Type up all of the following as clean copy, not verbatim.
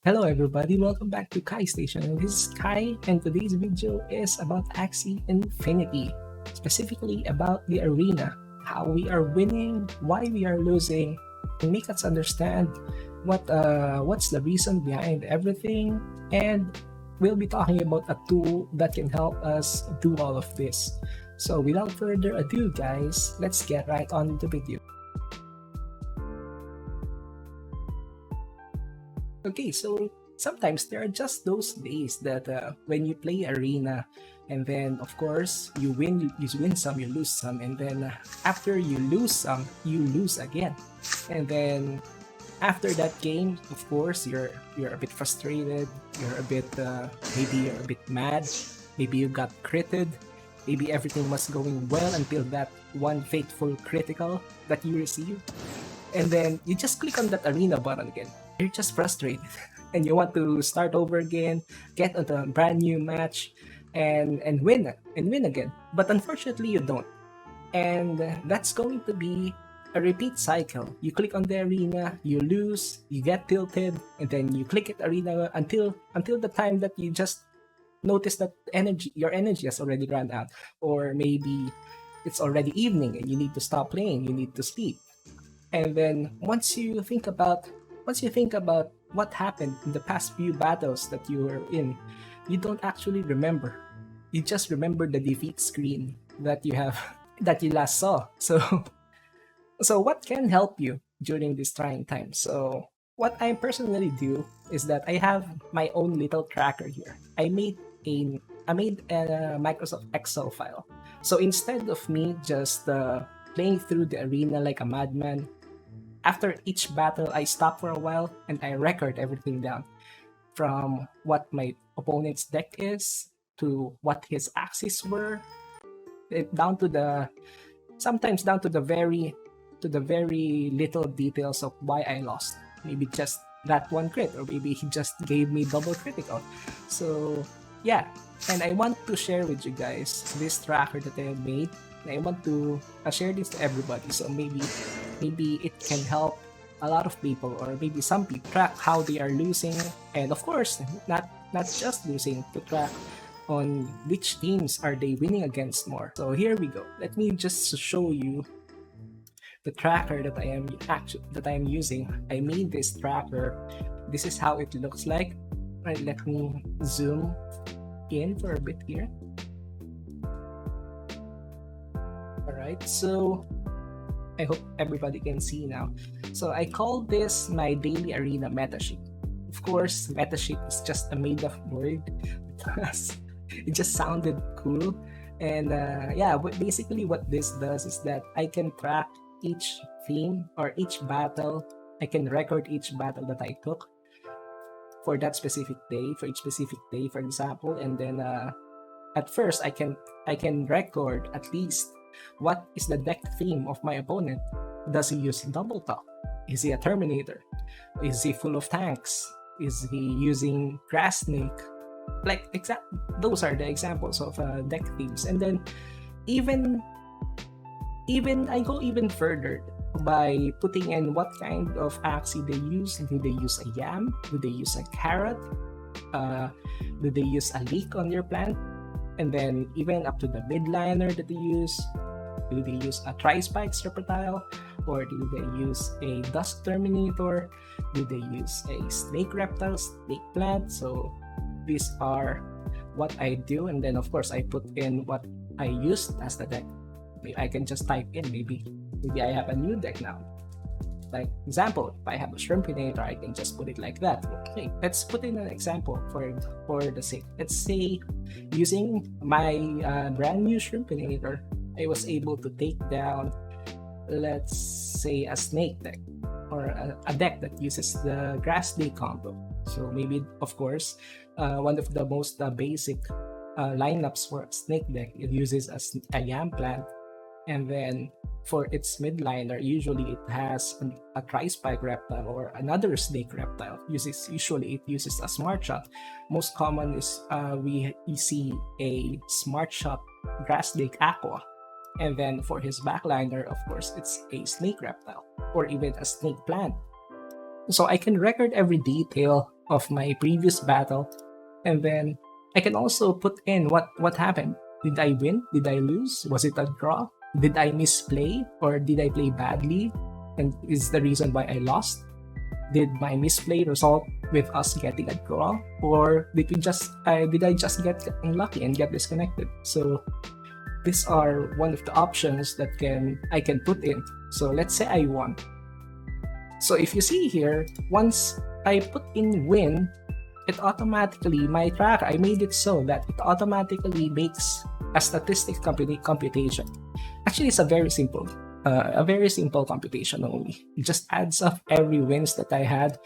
Hello everybody, welcome back to khyestation. This is Kai, and today's video is about Axie Infinity, specifically about the arena, how we are winning, why we are losing, and make us understand what's the reason behind everything, and we'll be talking about a tool that can help us do all of this. So without further ado guys, let's get right on the video. Okay, so sometimes there are just those days that when you play arena, and then of course you win some, you lose some, and then after you lose some, you lose again, and then after that game, of course you're a bit frustrated, you're a bit maybe you're a bit mad, maybe you got critted, maybe everything was going well until that one fateful critical that you received, and then you just click on that arena button again. You're just frustrated and you want to start over again, get into a brand new match, and win again. But unfortunately, you don't, and that's going to be a repeat cycle. You click on the arena, you lose, you get tilted, and then you click it arena until the time that you just notice that your energy has already run out, or maybe it's already evening and you need to stop playing, you need to sleep. And then once you think about what happened in the past few battles that you were in, you don't actually remember. You just remember the defeat screen that you have that you last saw. So what can help you during this trying time? So what I personally do is that I have my own little tracker here. I made a Microsoft Excel file. So instead of me just playing through the arena like a madman, after each battle, I stop for a while and I record everything down, from what my opponent's deck is to what his axes were, down to the sometimes down to the very little details of why I lost. Maybe just that one crit, or maybe he just gave me double critical. So yeah, and I want to share with you guys this tracker that I have made. I want to share this to everybody, so maybe it can help a lot of people, or maybe some people, track how they are losing, and of course not just losing, to track on which teams are they winning against more. So here we go. Let me just show you the tracker that I am using. I made this tracker. This is how it looks like. Right, let me zoom in for a bit here. Alright, so I hope everybody can see now. So I call this my daily arena metasheet. Of course, metasheet is just a made-up word because it just sounded cool. And yeah, but basically what this does is that I can track each theme or each battle. I can record each battle that I took for that specific day, for each specific day, for example. And then at first, I can record at least what is the deck theme of my opponent. Does he use double talk? Is he a Terminator? Is he full of tanks? Is he using grass snake? Like those are the examples of deck themes. And then even I go even further by putting in what kind of Axie they use. Do they use a yam? Do they use a carrot? Do they use a leek on their plant? And then even up to the midliner that they use. Do they use a tri-spike Serpentile? Or do they use a Dusk Terminator? Do they use a Snake Reptile, Snake Plant? So these are what I do, and then of course I put in what I used as the deck. I can just type in, maybe I have a new deck now. Like example, if I have a Shrimpinator, I can just put it like that. Okay, let's put in an example for the sake. Let's say using my brand new Shrimpinator, I was able to take down, let's say, a snake deck, or a deck that uses the grass snake combo. So maybe, of course, one of the most basic lineups for a snake deck, it uses a yam plant, and then for its midliner, usually it has a tri-spike reptile or another snake reptile. Usually it uses a smart shot. Most common is we see a smart shot grass snake aqua. And then for his backliner, of course, it's a snake reptile or even a snake plant. So I can record every detail of my previous battle, and then I can also put in what happened. Did I win? Did I lose? Was it a draw? Did I misplay, or did I play badly, and is the reason why I lost? Did my misplay result with us getting a draw, or did I just get unlucky and get disconnected? So these are one of the options that I can put in. So let's say I won. So if you see here, once I put in win, it automatically, my tracker, I made it so that it automatically makes a statistic computation. Actually, it's a very simple computation only. It just adds up every wins that I had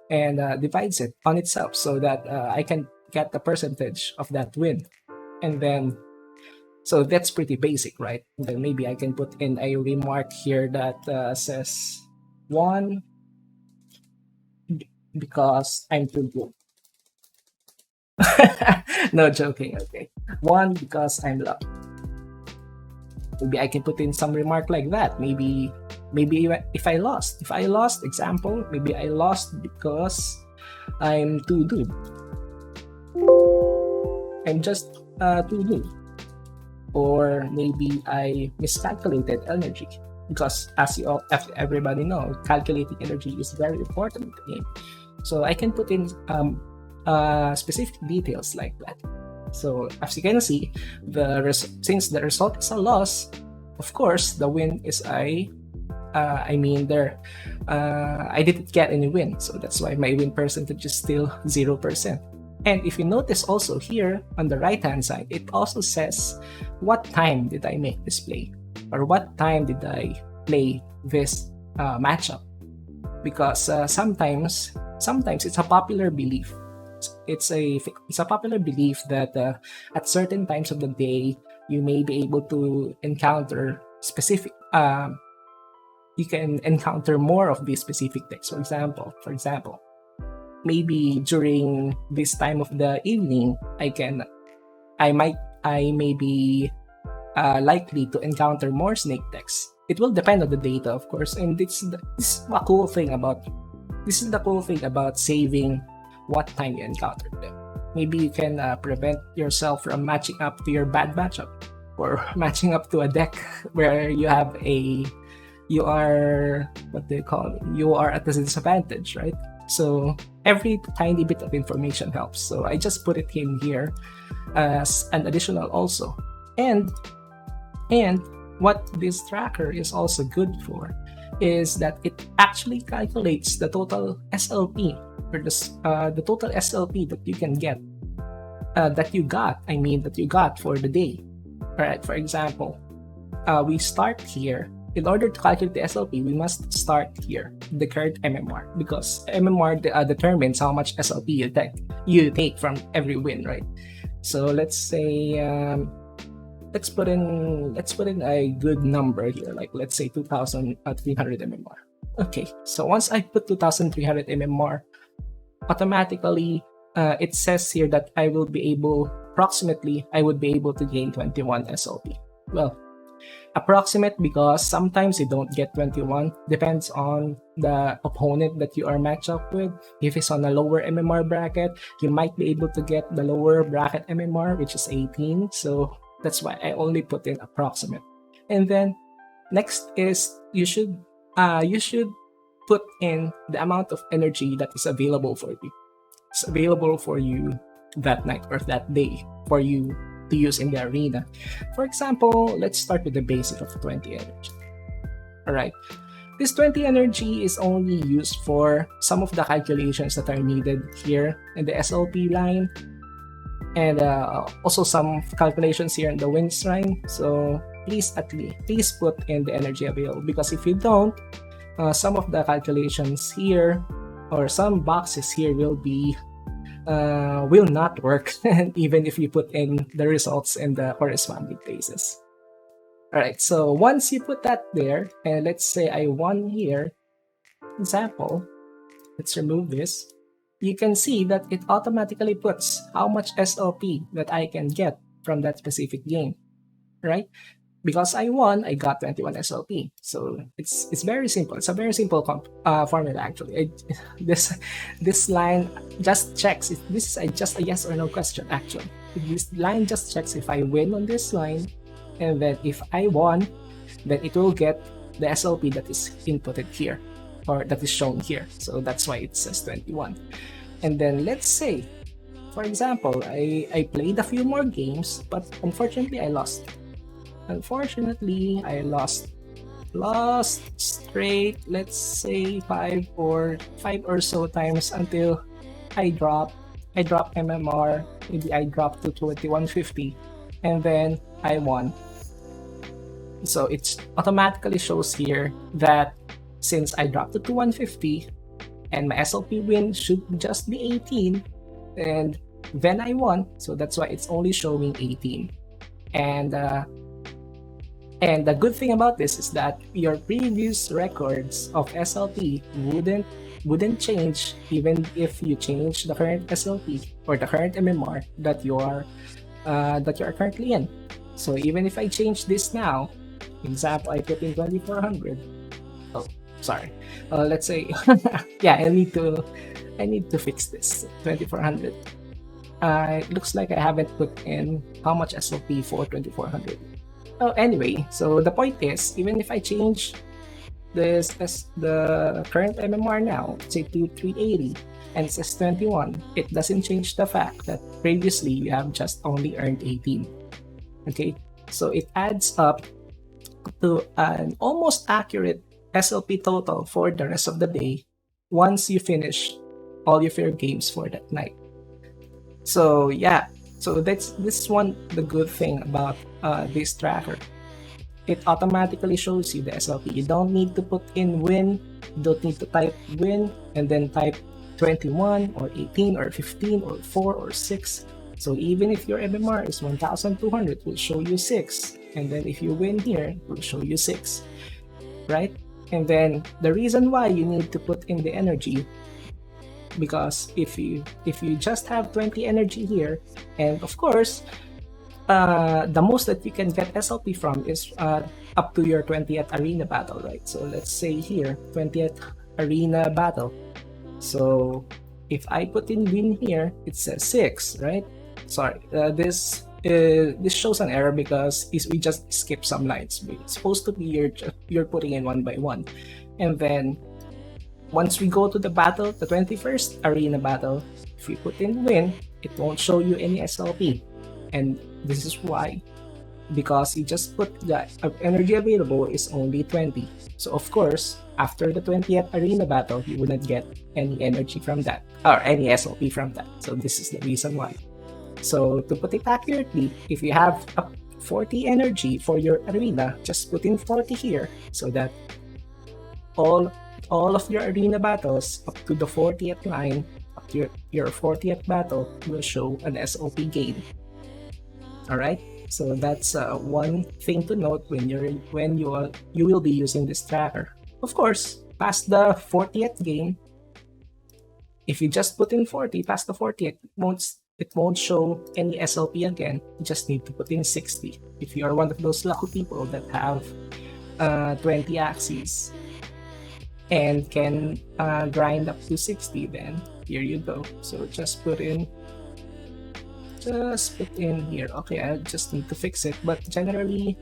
and divides it on itself so that I can get the percentage of that win. And then, so that's pretty basic, right? And then maybe I can put in a remark here that says 1 because I'm too good. No joking, okay. 1 because I'm lucky. Maybe I can put in some remark like that. Maybe if I lost, example, maybe I lost because I'm too good. I'm just too good. Or maybe I miscalculated energy, because as everybody knows, calculating energy is very important in the game. So I can put in specific details like that. So as you can see, since the result is a loss, of course the win is I didn't get any win, so that's why my win percentage is still 0%. And if you notice also here on the right hand side, it also says what time did I make this play, or what time did I play this matchup, because sometimes it's a popular belief. It's a popular belief that at certain times of the day you may be able to encounter specific. You can encounter more of these specific decks. For example, maybe during this time of the evening, I may be likely to encounter more snake decks. It will depend on the data, of course, and this is the cool thing about saving what time you encounter them. Maybe you can prevent yourself from matching up to your bad matchup, or matching up to a deck where you are at a disadvantage, right? So every tiny bit of information helps. So I just put it in here as an additional also. And what this tracker is also good for is that it actually calculates the total SLP, or the total SLP that you can get, that you got for the day. All right, for example, we start here. In order to calculate the SLP, we must start here, the current MMR, because MMR determines how much SLP you take from every win, right? So let's say let's put in a good number here, like let's say 2,300 MMR. Okay, so once I put 2,300 MMR, automatically it says here that I would be able to gain 21 SLP. Well, approximate, because sometimes you don't get 21. Depends on the opponent that you are matched up with. If it's on a lower MMR bracket, you might be able to get the lower bracket MMR, which is 18. So that's why I only put in approximate. And then next is you should put in the amount of energy that is available for you. It's available for you that night or that day for you to use in the arena. For example, let's start with the basic of 20 energy. Alright, this 20 energy is only used for some of the calculations that are needed here in the SLP line, and also some calculations here in the wins line. So please put in the energy available, because if you don't, some of the calculations here or some boxes here will not work even if you put in the results in the corresponding places. Alright, so once you put that there, and let's say I won here, example, let's remove this, you can see that it automatically puts how much SLP that I can get from that specific game, right? because I won, I got 21 SLP. So it's very simple. It's a very simple formula actually. This line just checks if this is just a yes or no question actually. This line just checks if I win on this line, and then if I won, then it will get the SLP that is inputted here, or that is shown here. So that's why it says 21. And then let's say, for example, I played a few more games, but unfortunately I lost. Unfortunately, I lost straight, let's say 5 or so times until I drop MMR. Maybe I dropped to 2150, and then I won. So it automatically shows here that since I dropped to 2150 and my SLP win should just be 18, and then I won. So that's why it's only showing 18. And the good thing about this is that your previous records of SLP wouldn't change even if you change the current SLP or the current MMR that you are currently in. So even if I change this now, example, I put in 2400. Oh, sorry. Let's say, yeah, I need to fix this 2400. It looks like I haven't put in how much SLP for 2400. Oh, anyway, so the point is, even if I change this as the current MMR now, say to 380, and it says 21, it doesn't change the fact that previously you have just only earned 18. Okay, so it adds up to an almost accurate SLP total for the rest of the day once you finish all of your games for that night. So yeah, so this is the good thing about this tracker. It automatically shows you the SLP. You don't need to put in win, you don't need to type win and then type 21 or 18 or 15 or 4 or 6. So even if your MMR is 1200, it will show you 6. And then if you win here, it will show you 6, right? And then the reason why you need to put in the energy, because if you just have 20 energy here, and of course the most that you can get SLP from is up to your 20th arena battle, right? So let's say here 20th arena battle. So if I put in win here, it says 6, right? Sorry, this shows an error because we just skipped some lines. It's supposed to be you're putting in one by one, and then once we go to the battle, the 21st arena battle, if you put in win, it won't show you any SLP. And this is why, because you just put the energy available is only 20. So of course, after the 20th arena battle, you wouldn't get any energy from that, or any SLP from that. So this is the reason why. So to put it accurately, if you have 40 energy for your arena, just put in 40 here, so that all of your arena battles up to the 40th line, up to your 40th battle, will show an SLP gain. All right, so that's one thing to note when you will be using this tracker. Of course, past the 40th game, if you just put in 40 past the 40th, it won't show any SLP again. You just need to put in 60. If you are one of those lucky people that have 20 Axies and can grind up to 60, then here you go. So just put in here. Okay, I just need to fix it, but generally,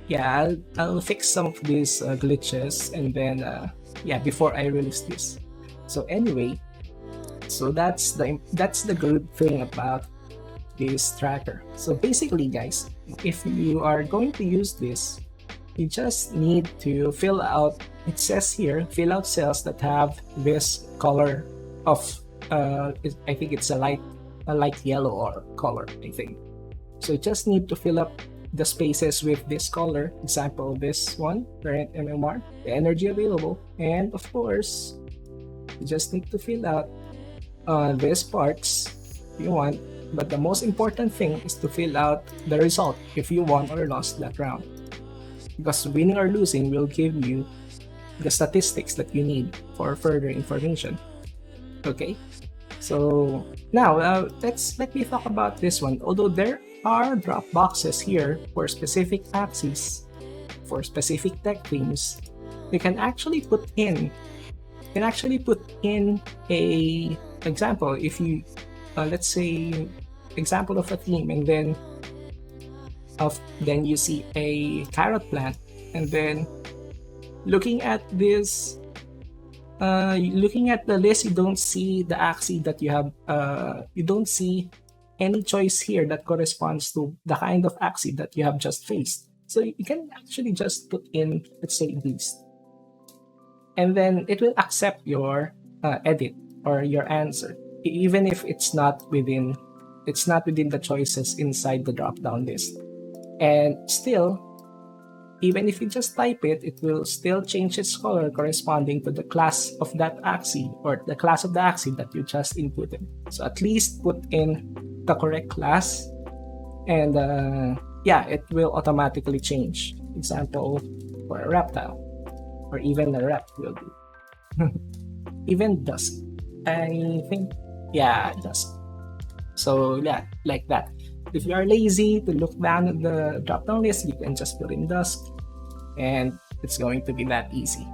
yeah, I'll fix some of these glitches, and then yeah, before I release this. So anyway, so that's the good thing about this tracker. So basically, guys, if you are going to use this, you just need to fill out, it says here, fill out cells that have this color of I think it's a light yellow or color, I think. So you just need to fill up the spaces with this color. Example, this one, current MMR, the energy available, and of course, you just need to fill out these parts if you want. But the most important thing is to fill out the result if you won or lost that round, because winning or losing will give you the statistics that you need for further information. Okay, So now let me talk about this one. Although there are drop boxes here for specific axes, for specific tech themes, you can actually put in a example. If you let's say example of a theme, and then you see a carrot plant, and then looking at this, looking at the list, you don't see the axis that you have. You don't see any choice here that corresponds to the kind of axis that you have just faced. So you can actually just put in, let's say, these, and then it will accept your edit or your answer, even if it's not within the choices inside the drop-down list. And still, even if you just type it, it will still change its color corresponding to the class of that axis, or the class of the axis that you just inputted. So at least put in the correct class, and yeah, it will automatically change. Example for a reptile, or even a rep will do. Even dusk, I think, yeah, dusk. So yeah, like that. If you are lazy to look down at the drop-down list, you can just put in dusk, and it's going to be that easy,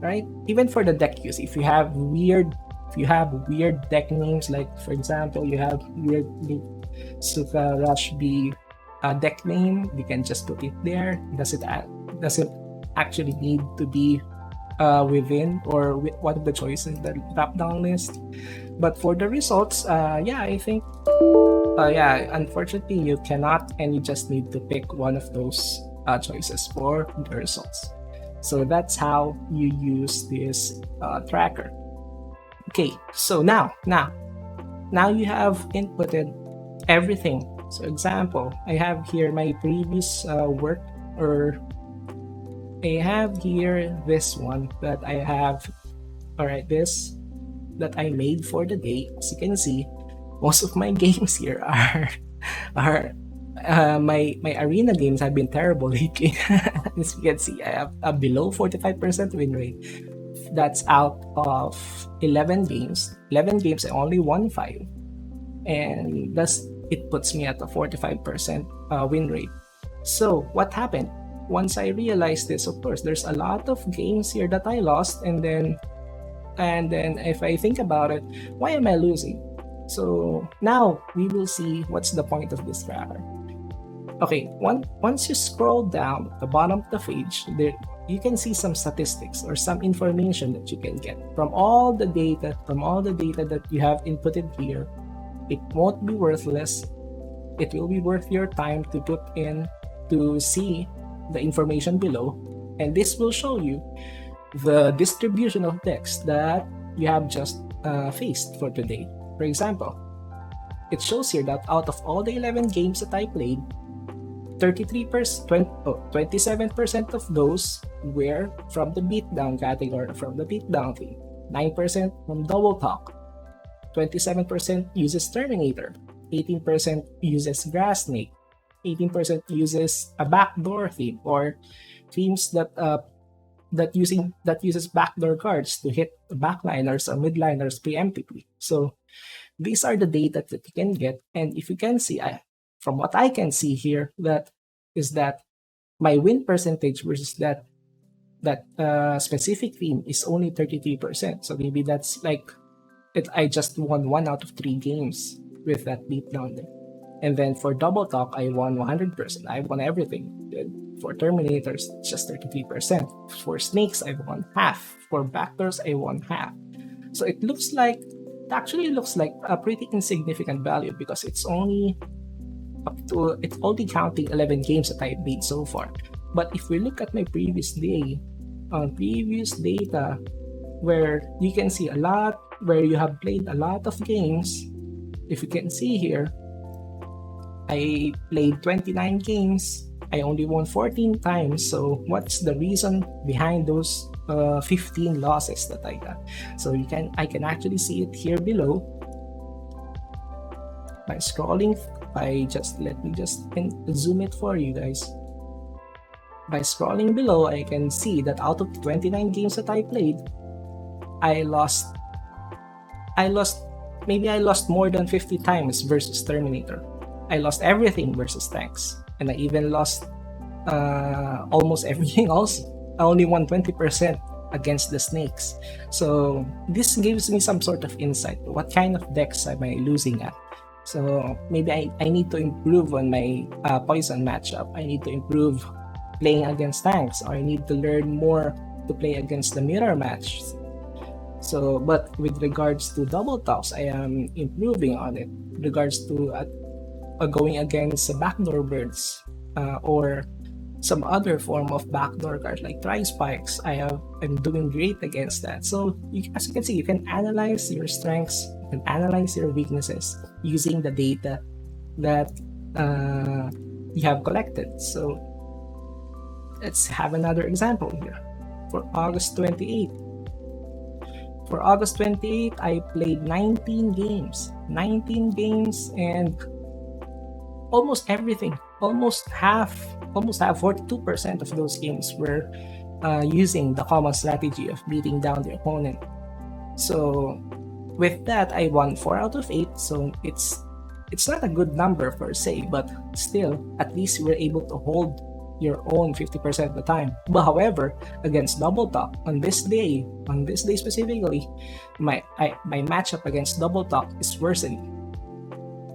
right? Even for the deck use, if you have weird deck names, like for example, you have weird Suka Rush B deck name, you can just put it there. Doesn't actually need to be within or with one of the choices in the drop-down list. But for the results, yeah, I think, yeah, unfortunately you cannot, and you just need to pick one of those choices for the results. So that's how you use this tracker. Okay, so now you have inputted everything. So example, I have here my previous work, or I have here this one that I have, alright, this that I made for the day. As you can see, most of my games here are my arena games have been terrible lately. As you can see, I have a below 45% win rate. That's out of 11 games. 11 games, I only won 5, and thus it puts me at a 45% win rate. So what happened? Once I realized this, of course, there's a lot of games here that I lost, and then if I think about it, why am I losing? So now we will see what's the point of this tracker. Okay, once you scroll down the bottom of the page, there you can see some statistics or some information that you can get from all the data that you have inputted here. It won't be worthless. It will be worth your time to put in to see the information below, and this will show you the distribution of decks that you have just faced for today. For example, it shows here that out of all the 11 games that I played, 27% of those were from the beatdown category, from the beatdown theme, 9% from Double Talk, 27% uses Terminator, 18% uses Grass Snake, 18% uses a backdoor theme, or themes that uses backdoor cards to hit backliners or midliners preemptively. So these are the data that you can get, and if you can see, from what I can see here, that my win percentage versus that specific theme is only 33%. So maybe that's like I just won 1 out of 3 games with that beatdown there. And then for Double Talk, I won 100%. I won everything. For Terminators, just 33%. For Snakes, I won half. For Backdoors, I won half. So it actually looks like a pretty insignificant value, because it's only counting 11 games that I've made so far. But if we look at my previous data, where you can see a lot, where you have played a lot of games, if you can see here, I played 29 games, I only won 14 times. So what's the reason behind those 15 losses that I got? So I can actually see it here below by scrolling. Let me just zoom it for you guys. By scrolling below, I can see that out of the 29 games that I played, I lost maybe I lost more than 50 times versus Terminator. I lost everything versus tanks, and I even lost almost everything also. I only won 20% against the snakes. So this gives me some sort of insight. What kind of decks am I losing at? So maybe I need to improve on my poison matchup. I need to improve playing against tanks, or I need to learn more to play against the mirror match. So, but with regards to double toss, I am improving on it. With regards to going against backdoor birds or some other form of backdoor cards like tri-spikes, I'm doing great against that. So as you can see, you can analyze your strengths, you can analyze your weaknesses using the data that you have collected. So let's have another example here. For August 28th, I played 19 games, and almost everything, almost half, 42% of those games were using the common strategy of beating down the opponent. So with that, I won 4 out of 8. So it's not a good number per se, but still, at least you were able to hold your own 50% of the time. But however, against double top on this day specifically, my matchup against double top is worsening.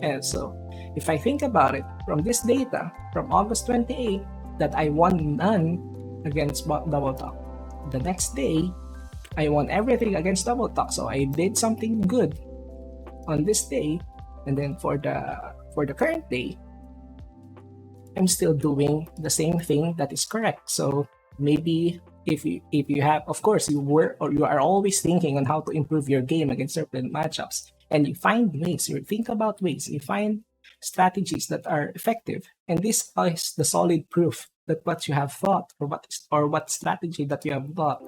And so if I think about it, from this data from August 28th, that I won none against double top, the next day I won everything against double top. So I did something good on this day, and then for the current day, I'm still doing the same thing that is correct. So maybe if you have, of course, you are always thinking on how to improve your game against certain matchups, and you find ways, you think about ways, you find strategies that are effective, and this is the solid proof that what you have thought, or what strategy that you have thought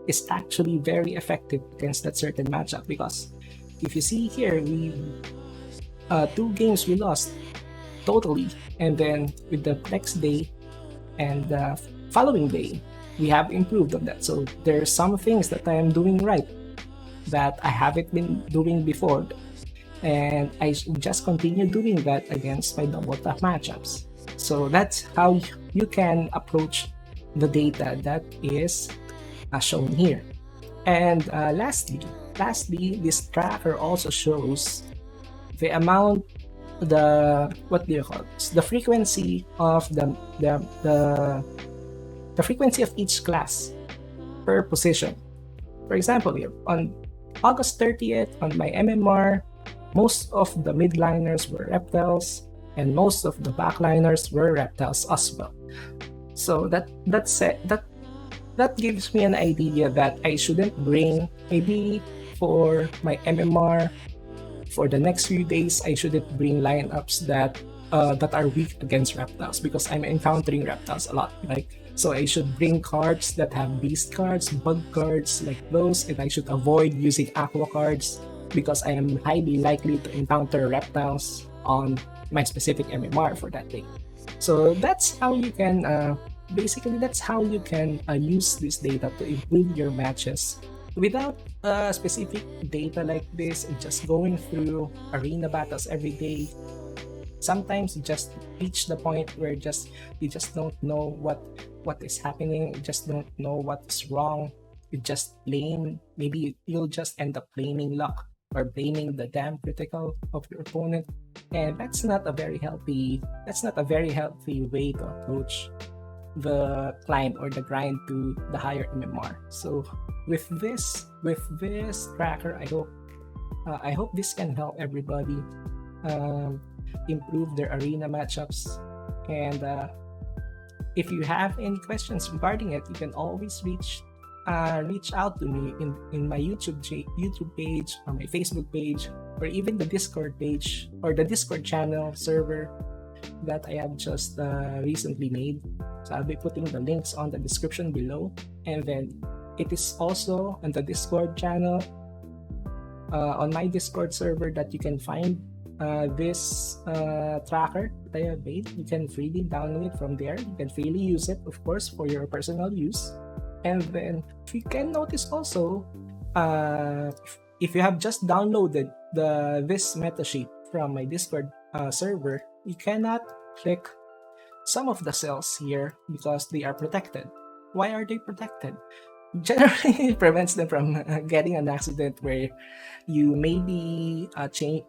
is actually very effective against that certain matchup. Because if you see here, we 2 games we lost totally, and then with the next day and the following day, we have improved on that. So there are some things that I am doing right that I haven't been doing before, and I just continue doing that against my double top matchups. So that's how you can approach the data that is shown here. And lastly, this tracker also shows the amount, the frequency of the frequency of each class per position. For example, here on August 30th on my MMR, most of the midliners were reptiles, and most of the backliners were reptiles as well. So that gives me an idea that I shouldn't bring, maybe for my MMR for the next few days, I shouldn't bring lineups that are weak against reptiles, because I'm encountering reptiles a lot, right? So I should bring cards that have beast cards, bug cards like those, and I should avoid using aqua cards because I am highly likely to encounter reptiles on my specific MMR for that day. So that's how you can use this data to improve your matches without specific data like this, and just going through arena battles every day. Sometimes you just reach the point where you just don't know what is happening, you just don't know what is wrong. You just blame, maybe you'll just end up blaming luck or blaming the damn critical of your opponent, and that's not a very healthy way to approach the climb or the grind to the higher MMR. So with this tracker, I hope this can help everybody improve their arena matchups. And if you have any questions regarding it, you can always reach out to me in my YouTube page, or my Facebook page, or even the Discord page, or the Discord channel server that I have just recently made. So I'll be putting the links on the description below, and then it is also on the Discord channel, on my Discord server, that you can find this tracker that I have made. You can freely download it from there. You can freely use it, of course, for your personal use. And then you can notice also, if you have just downloaded this metasheet from my Discord server, you cannot click some of the cells here because they are protected. Why are they protected? Generally, it prevents them from getting an accident where you maybe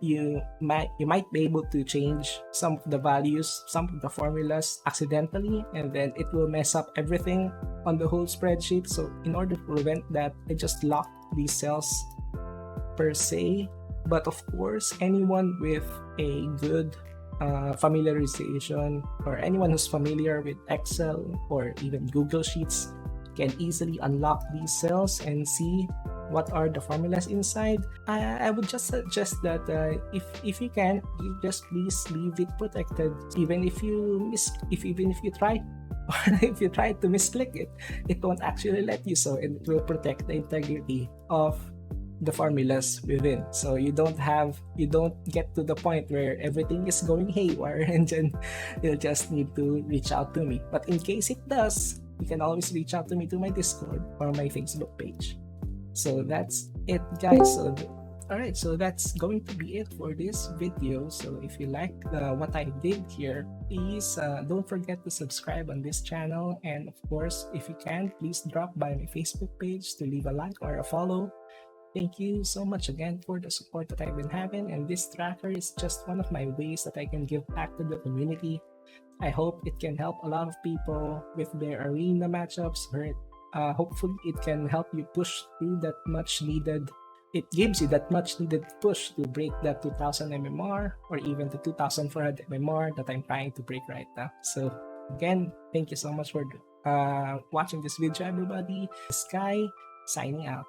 you might be able to change some of the values, some of the formulas accidentally, and then it will mess up everything on the whole spreadsheet. So in order to prevent that, I just locked these cells per se. But of course, anyone with a good familiarization, or anyone who's familiar with Excel or even Google Sheets, can easily unlock these cells and see what are the formulas inside. I would just suggest that if you can, you just please leave it protected. Even if you try if you try to misclick it, it won't actually let you so, and it will protect the integrity of the formulas within. So you don't get to the point where everything is going haywire and then you'll just need to reach out to me. But in case it does, you can always reach out to me to my Discord or my Facebook page. So that's it, guys. Alright, so that's going to be it for this video. So if you like what I did here, please don't forget to subscribe on this channel, and of course, if you can, please drop by my Facebook page to leave a like or a follow. Thank you so much again for the support that I've been having, and this tracker is just one of my ways that I can give back to the community. I hope it can help a lot of people with their arena matchups, or hopefully it can help you push through that much needed. It gives you that much needed push to break that 2000 MMR or even the 2400 MMR that I'm trying to break right now. So again, thank you so much for watching this video, everybody. Sky signing out.